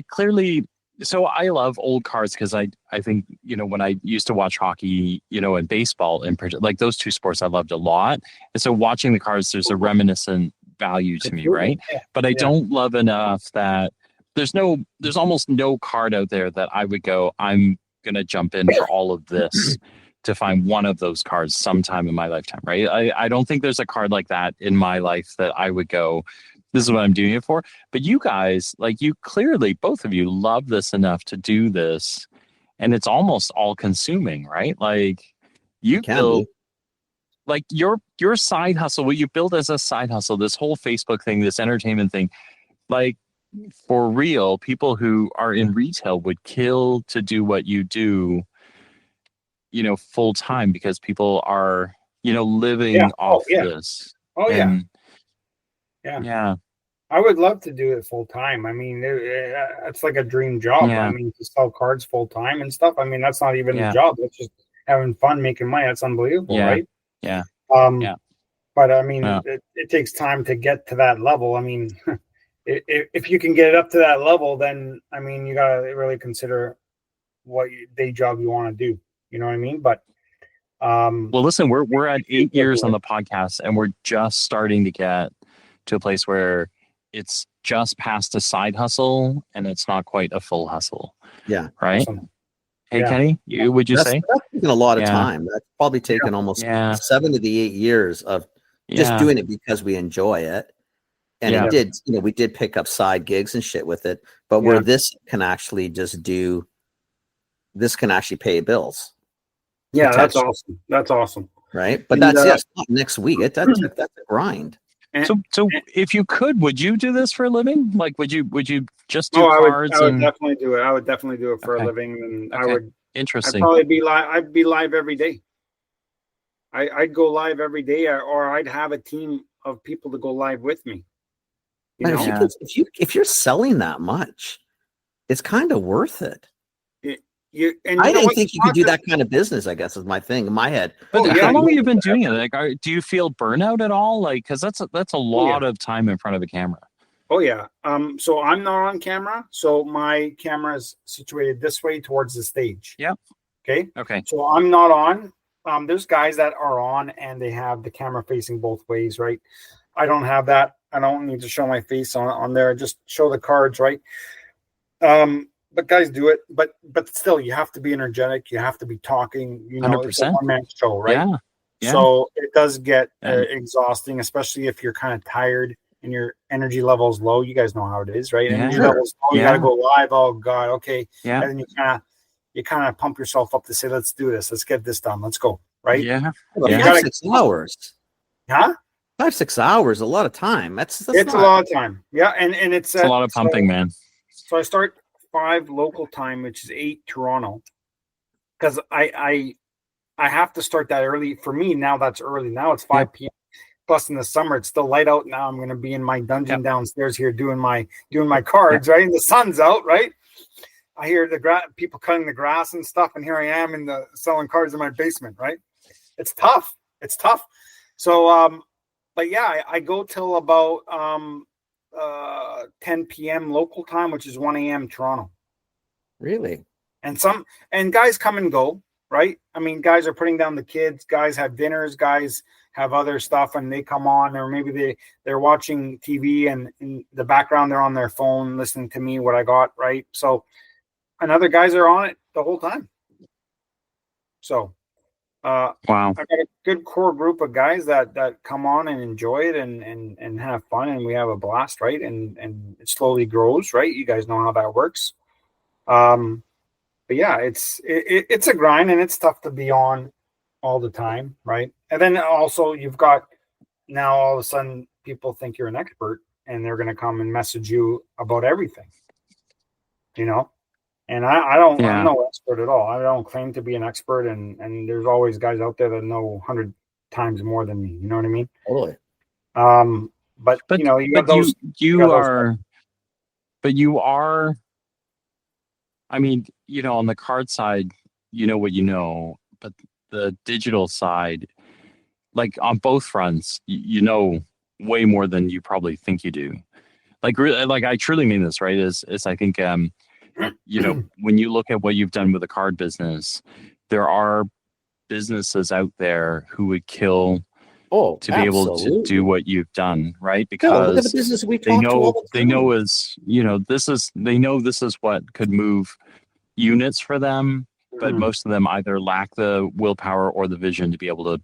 Clearly, so I love old cards because I think, when I used to watch hockey, and baseball in particular, those two sports I loved a lot. And so watching the cards, there's a reminiscent value to me, right? But I don't love enough that there's almost no card out there that I would go, I'm going to jump in for all of this to find one of those cards sometime in my lifetime, right? I don't think there's a card like that in my life that I would go, this is what I'm doing it for. But you guys, you clearly, both of you love this enough to do this, and it's almost all consuming, right? You build, your side hustle, what you build as a side hustle, this whole Facebook thing, this entertainment thing, for real, people who are in retail would kill to do what you do, full time, because people are, living off this. Yeah. I would love to do it full time. I mean, it's like a dream job. I mean, to sell cards full time and stuff. I mean, that's not even a job. That's just having fun, making money. That's unbelievable, right? Yeah. But I mean, it takes time to get to that level. I mean, if you can get it up to that level, then I mean, you gotta really consider what day job you want to do. You know what I mean? But well, listen, we're at 8 years on the podcast, and we're just starting to get to a place where it's just past a side hustle and it's not quite a full hustle. Yeah. Right. Awesome. Hey, Kenny, would you say? That's taken a lot of time. That's probably taken almost 7 to the 8 years of just doing it because we enjoy it. And it did, we did pick up side gigs and shit with it, but where this can actually this can actually pay bills. Yeah, that's awesome. That's awesome. Right. But that's not next week. That's a grind. So if you could, would you do this for a living? Like, would you just do cards? I would definitely do it. I would definitely do it for a living. And I would. Interesting. I'd probably be live. I'd be live every day. I'd go live every day, or I'd have a team of people to go live with me. If you're selling that much, it's kind of worth it. I didn't think you could do that kind of business, I guess, is my thing in my head. But how long have you been doing it? Like, do you feel burnout at all? Like, because that's a lot of time in front of a camera. Oh yeah. So I'm not on camera. So my camera is situated this way towards the stage. Yeah. Okay. So I'm not on. There's guys that are on and they have the camera facing both ways, right? I don't have that. I don't need to show my face on there. Just show the cards, right? But guys do it. But still, you have to be energetic. You have to be talking. 100%. It's a one-man show, right? Yeah. So it does get exhausting, especially if you're kind of tired and your energy level is low. You guys know how it is, right? Energy levels low. You got to go live. Oh God, okay. Yeah. And then you kind of pump yourself up to say, let's do this. Let's get this done. Let's go, right? Yeah. Well, 6 hours. Huh? 5-6 hours, a lot of time. It's a lot of time. Yeah, and it's a lot of pumping, man. So I start 5 local time, which is 8 Toronto, because I have to start that early. For me now, that's early. Now it's 5 p.m. Plus in the summer, it's still light out. Now I'm going to be in my dungeon downstairs here doing my cards, right? And the sun's out, right? I hear the people cutting the grass and stuff, and here I am selling cards in my basement, right? It's tough. So, but yeah, I go till about 10 p.m. local time, which is 1 a.m. Toronto. Really? And guys come and go, right? I mean, guys are putting down the kids. Guys have dinners. Guys have other stuff, and they come on, or maybe they're watching TV, and in the background they're on their phone listening to me what I got, right? So, and other guys are on it the whole time. So, wow, I got a good core group of guys that come on and enjoy it and have fun, and we have a blast, right? And it slowly grows, right? You guys know how that works. But yeah, it's a grind, and it's tough to be on all the time, right? And then also you've got now all of a sudden people think you're an expert, and they're going to come and message you about everything, And I'm no expert at all. I don't claim to be an expert, and there's always guys out there that know 100 times more than me. You know what I mean? Totally. But you got those. But you are. I mean, on the card side, you know what you know, but the digital side, like on both fronts, you know way more than you probably think you do. Like, really, like I truly mean this, right? Is I think. When you look at what you've done with the card business, there are businesses out there who would kill to be able to do what you've done, right? Because look at the business we they know this is what could move units for them, but most of them either lack the willpower or the vision to be able to,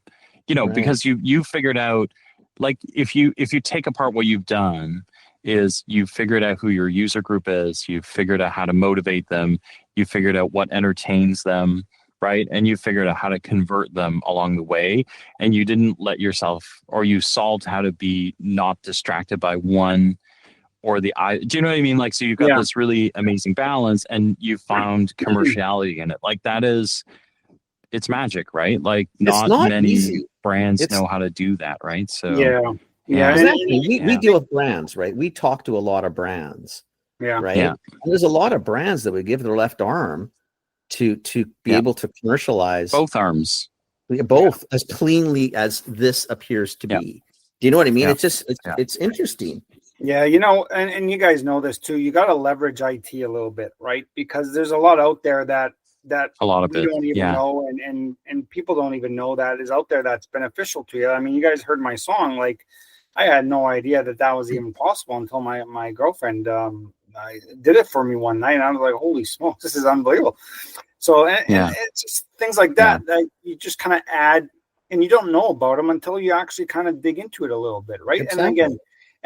because you figured out, like if you take apart what you've done, is you've figured out who your user group is, you've figured out how to motivate them, you figured out what entertains them, right? And you figured out how to convert them along the way, and you didn't let yourself, or you solved how to be not distracted by one or the eye. Do you know what I mean? Like, so you've got this really amazing balance, and you found commerciality in it. Like it's magic, right? Like not many brands know how to do that, right? So yeah, exactly. We deal with brands, right? We talk to a lot of brands, right? Yeah. And there's a lot of brands that would give their left arm to be able to commercialize both arms, both as cleanly as this appears to be. Do you know what I mean? It's just it's interesting. Yeah, and you guys know this too. You got to leverage IT a little bit, right? Because there's a lot out there that a lot of we don't even know, and people don't even know that is out there that's beneficial to you. I mean, you guys heard my song, like. I had no idea that was even possible until my girlfriend did it for me one night. And I was like, holy smokes, this is unbelievable. So and it's just things like that that you just kind of add, and you don't know about them until you actually kind of dig into it a little bit, right? Exactly.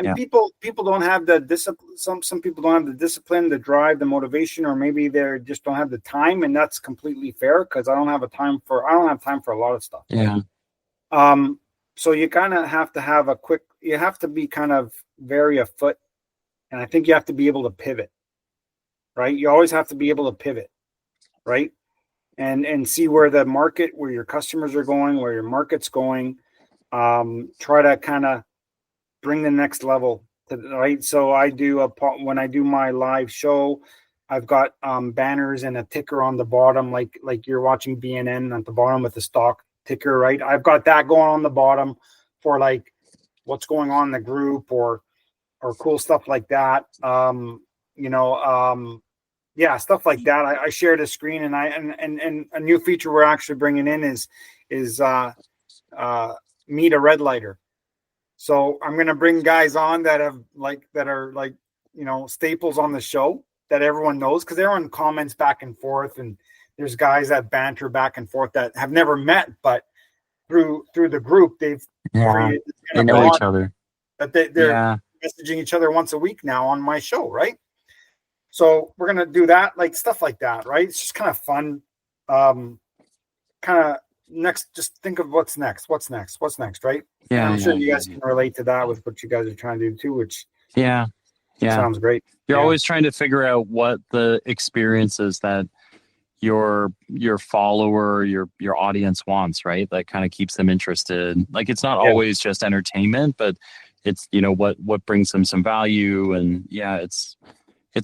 And people don't have the discipline. Some people don't have the discipline, the drive, the motivation, or maybe they just don't have the time, and that's completely fair because I don't have time for a lot of stuff. Yeah. So you kind of have to have you have to be kind of very afoot, and I think you have to be able to pivot, right? You always have to be able to pivot, right? And see where your customers are going, where your market's going. Try to kind of bring the next level right. So when I do my live show, I've got banners and a ticker on the bottom, like you're watching BNN at the bottom with the stock ticker, right? I've got that going on the bottom for like what's going on in the group or cool stuff like that. Yeah, stuff like that. I shared a screen, and and a new feature we're actually bringing in is meet a red lighter. So I'm going to bring guys on that are like staples on the show that everyone knows, because everyone comments back and forth, and there's guys that banter back and forth that have never met, but through the group they've they know each other. That they're messaging each other once a week now on my show, right? So we're gonna do that, like stuff like that, right? It's just kind of fun. Kind of next, just think of what's next, right? Yeah, and I'm sure you guys can relate to that with what you guys are trying to do too, which sounds great. You're always trying to figure out what the experiences that your follower, your audience wants, right? That kind of keeps them interested. Like it's not always just entertainment, but it's what brings them some value, and it's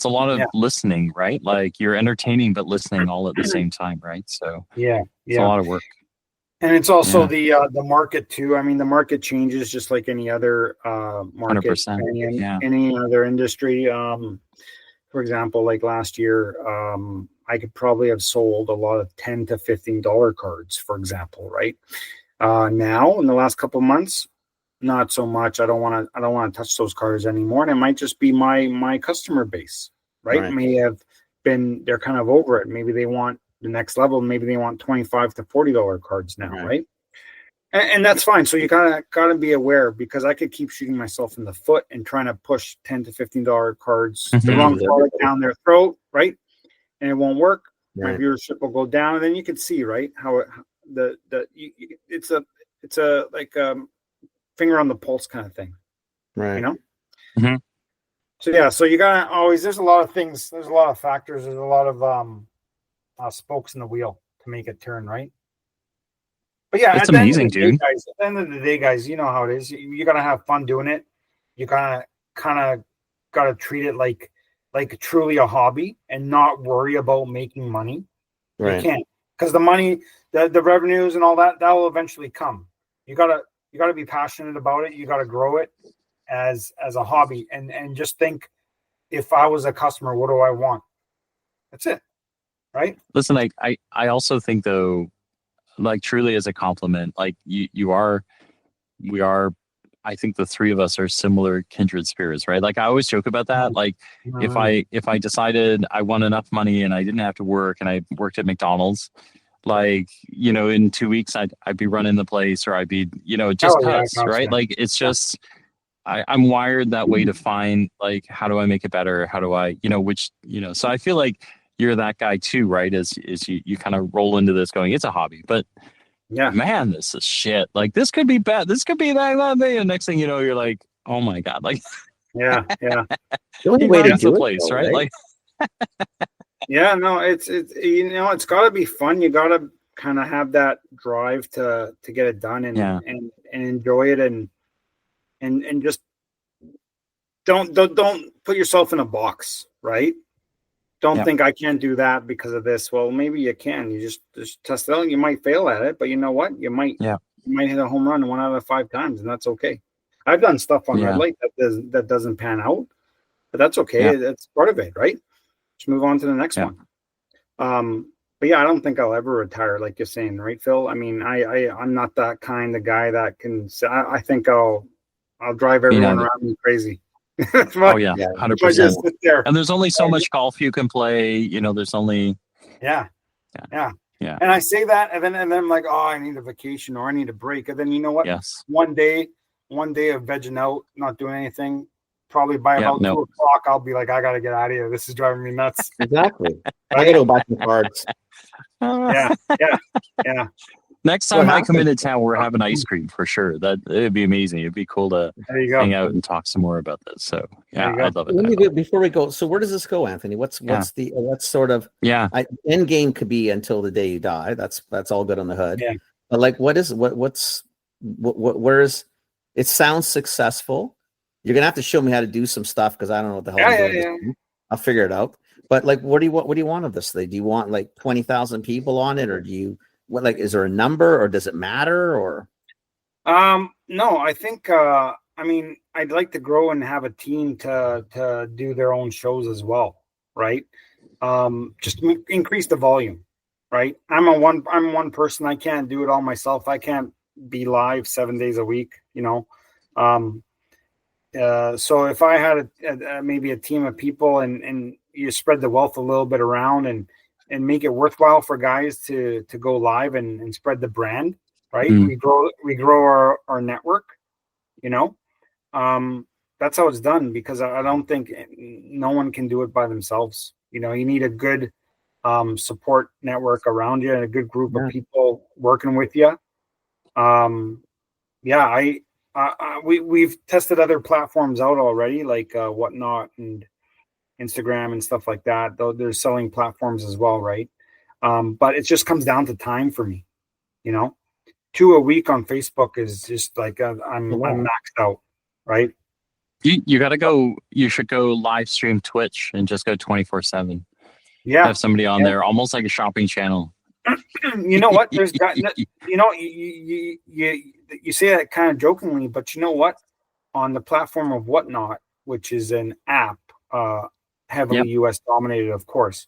a lot of listening, right? Like you're entertaining but listening all at the same time, right? So it's a lot of work. And it's also the market too. I mean, the market changes just like any other market, 100%, any other industry. For example, like last year, I could probably have sold a lot of $10 to $15 cards, for example, right? Now in the last couple of months, not so much. I don't want to touch those cards anymore, and it might just be my customer base, right? They're kind of over it. Maybe they want the next level. Maybe they want $25 to $40 cards now, right? And that's fine. So you gotta be aware, because I could keep shooting myself in the foot and trying to push $10 to $15 cards, the wrong product down their throat, right? And it won't work. My viewership will go down, and then you can see, right, how it's a finger on the pulse kind of thing, right? So you gotta always. There's a lot of things. There's a lot of factors. There's a lot of spokes in the wheel to make it turn, right? But it's amazing, dude. At the end of the day, guys, you know how it is. You gotta have fun doing it. You kind of gotta treat it like truly a hobby and not worry about making money. You can't, because the money, the revenues and all that will eventually come. You gotta be passionate about it. You gotta grow it as a hobby, and just think, if I was a customer, what do I want? That's it, right? Listen, like I also think, though, like truly as a compliment, like we are, I think the three of us are similar kindred spirits, right? Like I always joke about that. Like if I decided I won enough money and I didn't have to work, and I worked at McDonald's, like, in 2 weeks I'd be running the place, or I'd be, just cuts, right? Like it's just, I'm wired that way to find, like, how do I make it better? How do I, so I feel like you're that guy too, right? Is you kind of roll into this going, it's a hobby, but man, this is shit. Like this could be bad. This could be that day. And next thing you know, you're like, oh my God. Like, the only way to do the place, it, though, right? Like, it's gotta be fun. You gotta kind of have that drive to get it done and enjoy it, and just don't put yourself in a box, right? Don't think I can't do that because of this. Well, maybe you can. You just test it out. You might fail at it, but you know what? You might hit a home run 1 out of 5 times, and that's okay. I've done stuff on red light that doesn't pan out, but that's okay. That's part of it, right? Just move on to the next one. But I don't think I'll ever retire, like you're saying, right, Phil? I mean, I'm not that kind of guy that can. I think I'll drive everyone around me crazy. 100%. And there's only so much golf you can play. There's only And I say that, and then I'm like, oh, I need a vacation or I need a break. And then you know what? Yes. One day one day of vegging out, not doing anything, probably by Yeah, about no. 2 o'clock, I'll be like, I got to get out of here. This is driving me nuts. Exactly. I gotta go buy some cards. Yeah. Yeah. Next What time I come happened? into town, we're having ice cream for sure. That it'd be amazing. It'd be cool to There you go. hang out and talk some more about this. So There yeah, you go. I'd love it. Let me I'd love go- it. Before we go, so where does this go, Anthony? What's sort of Yeah. end game could be until the day you die. That's all good on the hood. Yeah. But like, where's it sounds successful. You're gonna have to show me how to do some stuff because I don't know what the hell I'm doing. I'll figure it out. But like, what do you want of this thing? Do you want like 20,000 people on it, or do you is there a number, or does it matter, or? No, I think I'd like to grow and have a team to do their own shows as well, right? Just increase the volume, right? I'm one person. I can't do it all myself. I can't be live 7 days a week, so if I had maybe a team of people and you spread the wealth a little bit around and make it worthwhile for guys to go live and spread the brand, right? We grow our network, that's how it's done, because I don't think no one can do it by themselves. You need a good support network around you and a good group of people working with you. We've tested other platforms out already, like Whatnot and Instagram and stuff like that. Though they're selling platforms as well, right? But it just comes down to time for me. 2 a week on Facebook is just like I'm maxed out, right? You gotta go. You should go live stream Twitch and just go 24/7. Yeah, have somebody on there, almost like a shopping channel. You know what? There's you say that kind of jokingly, but you know what? On the platform of Whatnot, which is an app, heavily US dominated, of course.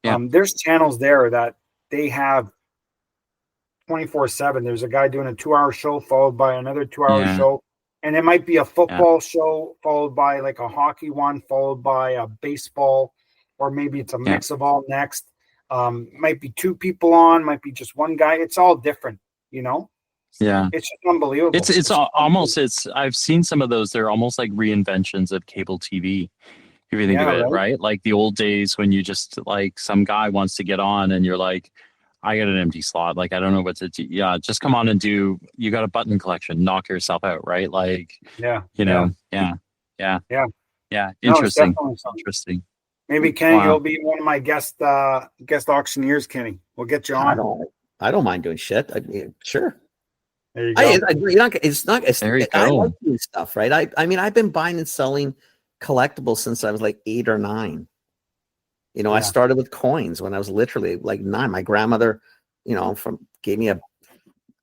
There's channels there that they have 24/7. There's a guy doing a 2-hour show followed by another 2-hour show. And it might be a football show followed by like a hockey one, followed by a baseball, or maybe it's a mix of all next. Might be 2 people on, might be just one guy. It's all different, Yeah. It's just unbelievable. It's almost I've seen some of those. They're almost like reinventions of cable TV. If you think of it, right? Like the old days when you just like some guy wants to get on and you're like, I got an empty slot. Like, I don't know what to do. Yeah. Just come on and you got a button collection, knock yourself out. Right. Like, Yeah. Interesting. Interesting. Maybe Kenny, you'll be one of my guest auctioneers, Kenny. We'll get you on. I don't mind doing shit. Sure. There you go. I like doing stuff, right? I mean, I've been buying and selling collectibles since I was like 8 or 9. I started with coins when I was literally like 9. My grandmother, gave me a,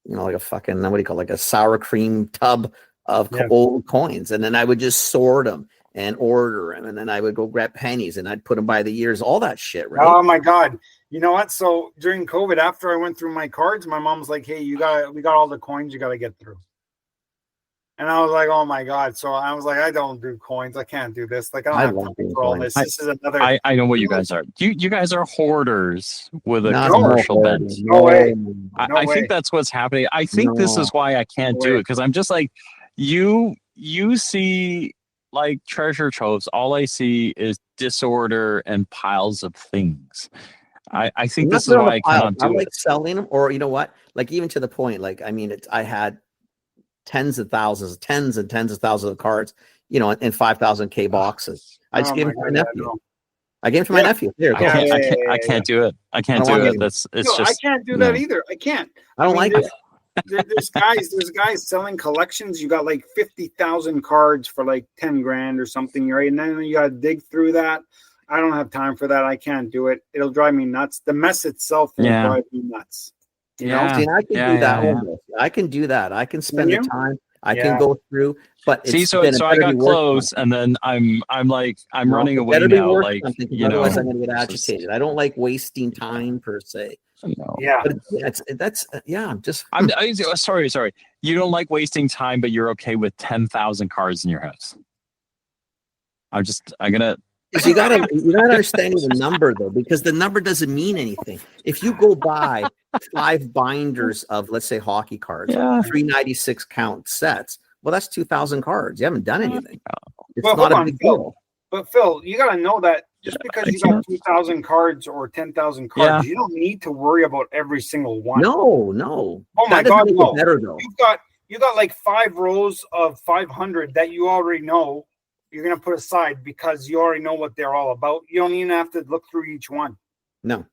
like a fucking, what do you call it? Like a sour cream tub of old coins. And then I would just sort them and order them. And then I would go grab pennies and I'd put them by the years, all that shit, right? Oh my God. You know what? So during COVID, after I went through my cards, my mom's like, hey, we got all the coins you got to get through. And I was like, oh my God. So I was like, I don't do coins. I can't do this. Like, I don't have time for all this. This is another. I know what you guys are. You guys are hoarders with a commercial bent. No way. I think that's what's happening. I think this is why I can't do it. Because I'm just like, you see like treasure troves. All I see is disorder and piles of things. I think this is why I cannot do it. I like selling them, or you know what? Like even to the point, like, I mean, I had tens and tens of thousands of cards, in 5,000K boxes. I just gave them to my nephew. I gave them to my nephew. Here, go. I can't do it. I can't do it. I can't do that either. I can't. I don't like it. There's guys selling collections. You got like 50,000 cards for like 10 grand or something, right? And then you got to dig through that. I don't have time for that. I can't do it. It'll drive me nuts. The mess itself will drive me nuts. See, I can do that. Almost. I can do that. I can spend the time. I can go through. But so I got close, and then I'm running away now. Like, otherwise I'm going to get agitated. I don't like wasting time per se. Yeah, but I'm sorry. You don't like wasting time, but you're okay with 10,000 cards in your house. You gotta understand the number though, because the number doesn't mean anything. If you go buy 5 binders of, let's say, hockey cards, 396 count sets, Well, that's 2,000 cards. You haven't done anything. It's Well, not hold a on, big Phil. deal. But Phil, you got to know that just because you got can't. 2,000 cards or 10,000 cards, you don't need to worry about every single one. No. Oh my That doesn't God, make no. it better though. You got like 5 rows of 500 that you already know you're going to put aside because you already know what they're all about. You don't even have to look through each one. No.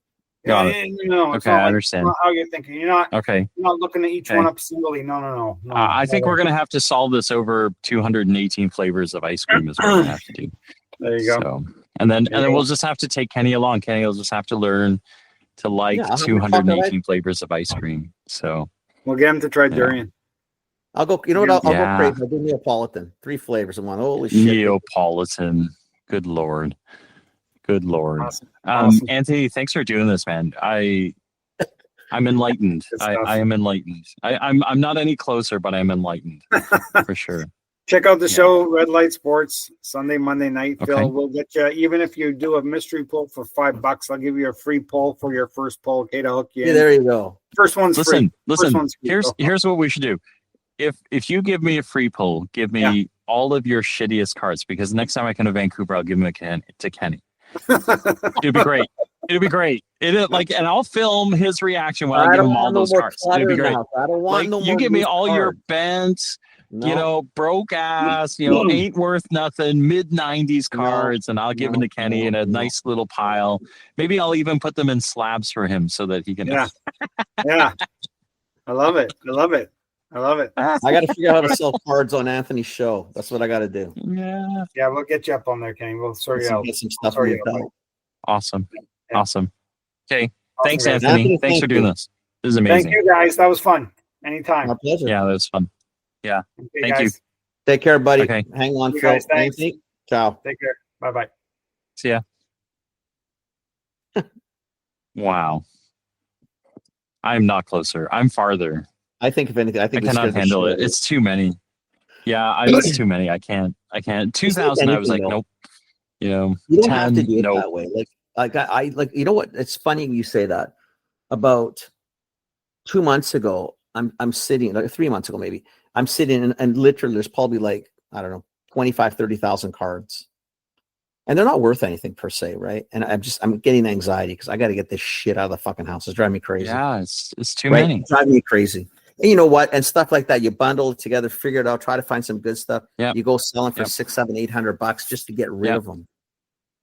Got it. No, it's Okay, not I like, understand. It's not how you're thinking. You're not looking at each Okay. one up singly. No. I think we're going to have to solve this over 218 flavors of ice cream is what we're going to have to do. There you go. So, and then we'll just have to take Kenny along. Kenny will just have to learn to like I'll have 218 flavors of ice cream. So We'll get him to try durian. I'll go. You know what? I'll go Yeah. crazy. I'll do Neapolitan. 3 flavors in one. Holy shit! Neapolitan. Good Lord. Awesome. Anthony, thanks for doing this, man. I'm enlightened. I am enlightened. I'm not any closer, but I'm enlightened for sure. Check out the show, Red Light Sports, Sunday, Monday night. Okay. Phil, we'll get you, even if you do a mystery pull for $5, I'll give you a free pull for your first pull. Okay, to hook you in. There you go. First one's free. Listen. First one's free. Here's what we should do. If you give me a free pull, give me all of your shittiest cards, because next time I come to Vancouver, I'll give them to Kenny. It'd be great. And I'll film his reaction when I give him all those cards. It'd be great. I don't want no more. You give me all cards. your bent, broke ass, ain't worth nothing, mid-90s cards, and I'll give them to Kenny in a nice little pile. Maybe I'll even put them in slabs for him so that he can. Yeah. I love it. I got to figure out how to sell cards on Anthony's show. That's what I got to do. Yeah, we'll get you up on there, Kenny. We'll sort you out. Get some stuff. Awesome. Yeah. Awesome. Okay. Thanks, guys. Anthony. Thanks for doing this. This is amazing. Thank you, guys. That was fun. Anytime. My pleasure. Yeah, that was fun. Yeah. Okay, Thank guys. you. Take care, buddy. Okay. Hang on, You Phil. guys, thanks. Anthony. Ciao. Take care. Bye-bye. See ya. Wow. I'm not closer. I'm farther. I think if anything, I think I cannot handle it. It's too many. Yeah, it's too many. I can't. 2,000. I was like, nope. You don't 10, have to do it nope. that way. I you know what? It's funny you say that. About 2 months ago, I'm sitting, like 3 months ago maybe, I'm sitting and literally there's probably like, I don't know, 25, 30,000 cards. And they're not worth anything per se, right? And I'm getting anxiety because I got to get this shit out of the fucking house. It's driving me crazy. Yeah, it's too many. It's driving me crazy. And you know what? And stuff like that, you bundle it together, figure it out, try to find some good stuff. Yeah. You go sell them for Yep. $600, $700, $800 just to get rid Yep. of them.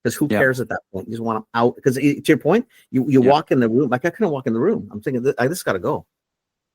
Because who Yep. cares at that point? You just want them out. Because to your point, you walk in the room. Like I couldn't walk in the room. I'm thinking, this got to go.